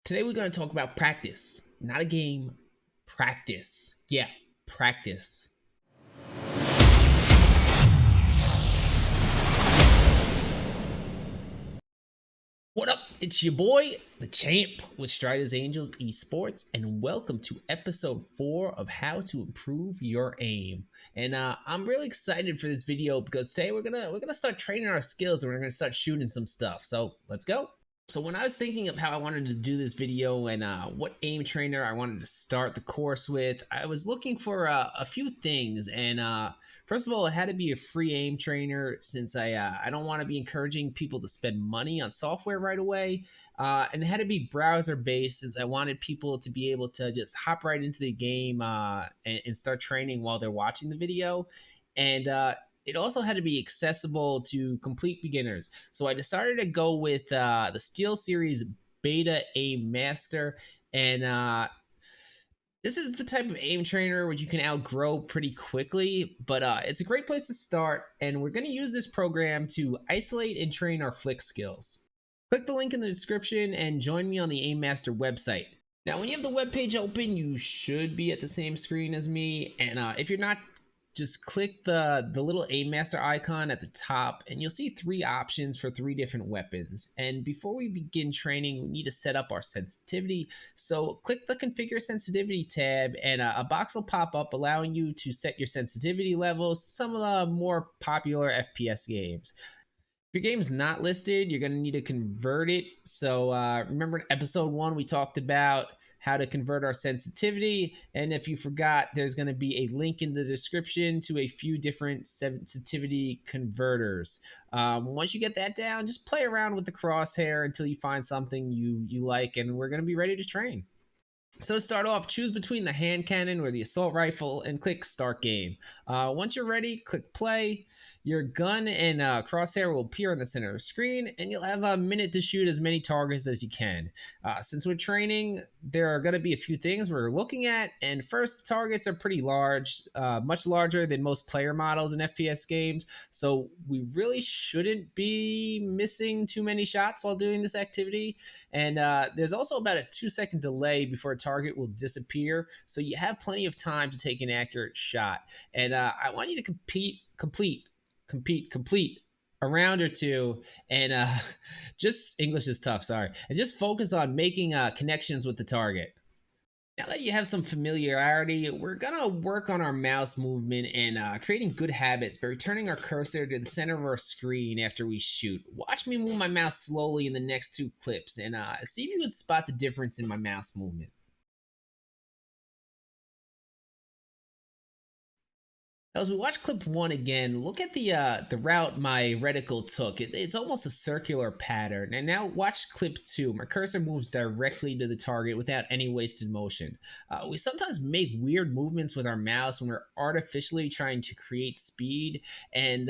Today we're going to talk about practice, not a game, practice. Yeah, practice. What up? It's your boy, the champ with Striders Angels Esports, and welcome to episode 4 of how to improve your aim. And I'm really excited for this video because today we're gonna start training our skills and we're gonna start shooting some stuff. So let's go. So when I was thinking of how I wanted to do this video and what aim trainer I wanted to start the course with, I was looking for a few things. And first of all, it had to be a free aim trainer since I don't want to be encouraging people to spend money on software right away. And it had to be browser based since I wanted people to be able to just hop right into the game and start training while they're watching the video. And it also had to be accessible to complete beginners. So I decided to go with the Steel Series Beta Aim Master. And this is the type of aim trainer which you can outgrow pretty quickly, but it's a great place to start. And we're going to use this program to isolate and train our flick skills. Click the link in the description and join me on the Aim Master website. Now, when you have the web page open, you should be at the same screen as me. And if you're not, just click the little Aim Master icon at the top and you'll see 3 options for 3 different weapons. And before we begin training, we need to set up our sensitivity. So click the Configure Sensitivity tab and a box will pop up allowing you to set your sensitivity levels to some of the more popular FPS games. If your game's not listed, you're going to need to convert it. So remember in episode 1, we talked about how to convert our sensitivity. And if you forgot, there's going to be a link in the description to a few different sensitivity converters. Once you get that down, just play around with the crosshair until you find something you like, and we're going to be ready to train. So to start off, choose between the hand cannon or the assault rifle and click start game. Once you're ready, click play. Your gun and crosshair will appear in the center of the screen and you'll have a minute to shoot as many targets as you can. Since we're training, there are going to be a few things we're looking at. And first, the targets are pretty large, much larger than most player models in FPS games. So we really shouldn't be missing too many shots while doing this activity. And there's also about a 2-second delay before a target will disappear. So you have plenty of time to take an accurate shot. And I want you to complete a round or two and just English is tough, sorry, and just focus on making connections with the target. Now that you have some familiarity, we're gonna work on our mouse movement and creating good habits by returning our cursor to the center of our screen after we shoot. Watch me move my mouse slowly in the next 2 clips and see if you can spot the difference in my mouse movement. As we watch clip 1 again, look at the route my reticle took. It's almost a circular pattern. And now watch clip 2. My cursor moves directly to the target without any wasted motion. We sometimes make weird movements with our mouse when we're artificially trying to create speed. And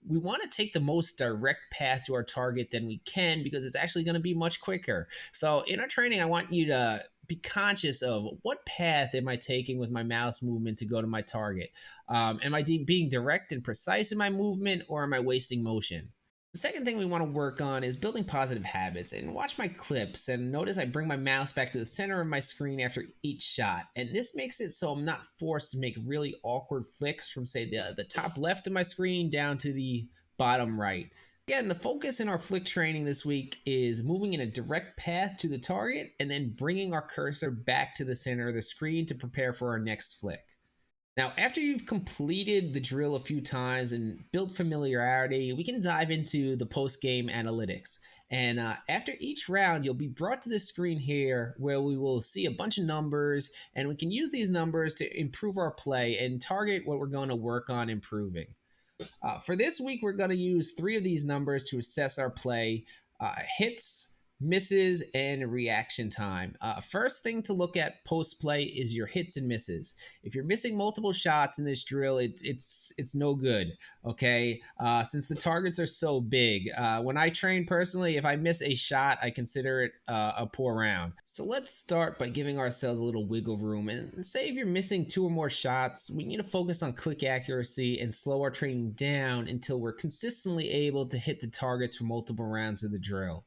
we want to take the most direct path to our target than we can because it's actually going to be much quicker. So in our training, I want you to be conscious of what path am I taking with my mouse movement to go to my target. Am I being direct and precise in my movement, or am I wasting motion? The second thing we want to work on is building positive habits. And watch my clips and notice I bring my mouse back to the center of my screen after each shot. And this makes it so I'm not forced to make really awkward flicks from, say, the top left of my screen down to the bottom right. Again, the focus in our flick training this week is moving in a direct path to the target and then bringing our cursor back to the center of the screen to prepare for our next flick. Now, after you've completed the drill a few times and built familiarity, we can dive into the post-game analytics. And after each round, you'll be brought to this screen here where we will see a bunch of numbers, and we can use these numbers to improve our play and target what we're going to work on improving. For this week, we're going to use 3 of these numbers to assess our play: hits, misses, and reaction time. First thing to look at post-play is your hits and misses. If you're missing multiple shots in this drill, it's no good, okay? Since the targets are so big. When I train personally, if I miss a shot, I consider it a poor round. So let's start by giving ourselves a little wiggle room. And say if you're missing 2 or more shots, we need to focus on click accuracy and slow our training down until we're consistently able to hit the targets for multiple rounds of the drill.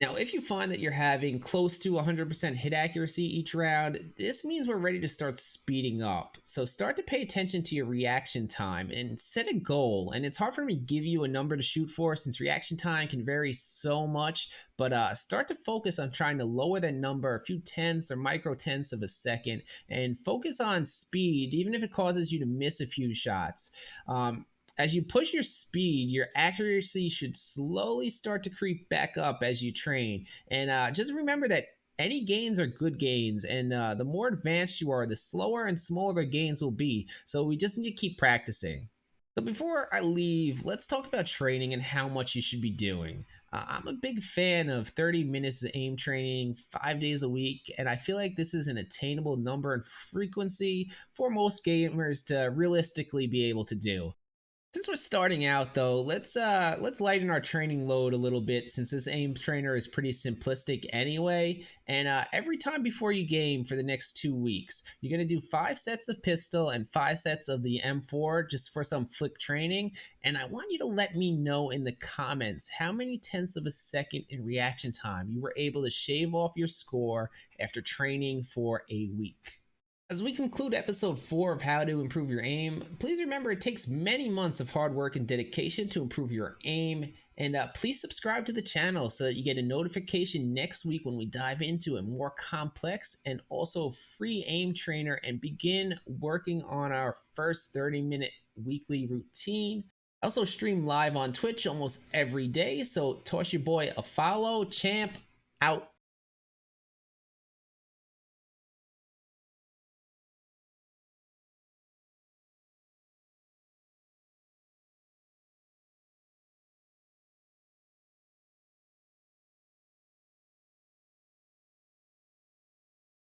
Now, if you find that you're having close to 100% hit accuracy each round, this means we're ready to start speeding up. So start to pay attention to your reaction time and set a goal. And it's hard for me to give you a number to shoot for since reaction time can vary so much, but start to focus on trying to lower that number a few tenths or micro tenths of a second and focus on speed, even if it causes you to miss a few shots. As you push your speed, your accuracy should slowly start to creep back up as you train. And just remember that any gains are good gains, and the more advanced you are, the slower and smaller the gains will be. So we just need to keep practicing. So before I leave, let's talk about training and how much you should be doing. I'm a big fan of 30 minutes of aim training 5 days a week, and I feel like this is an attainable number and frequency for most gamers to realistically be able to do. Since we're starting out though, let's lighten our training load a little bit since this aim trainer is pretty simplistic anyway. And every time before you game for the next 2 weeks, you're gonna do 5 sets of pistol and 5 sets of the M4 just for some flick training. And I want you to let me know in the comments how many tenths of a second in reaction time you were able to shave off your score after training for a week. As we conclude episode 4 of How to Improve Your Aim, please remember it takes many months of hard work and dedication to improve your aim. And please subscribe to the channel so that you get a notification next week when we dive into a more complex and also free aim trainer and begin working on our first 30-minute weekly routine. I also stream live on Twitch almost every day, so toss your boy a follow. Champ out.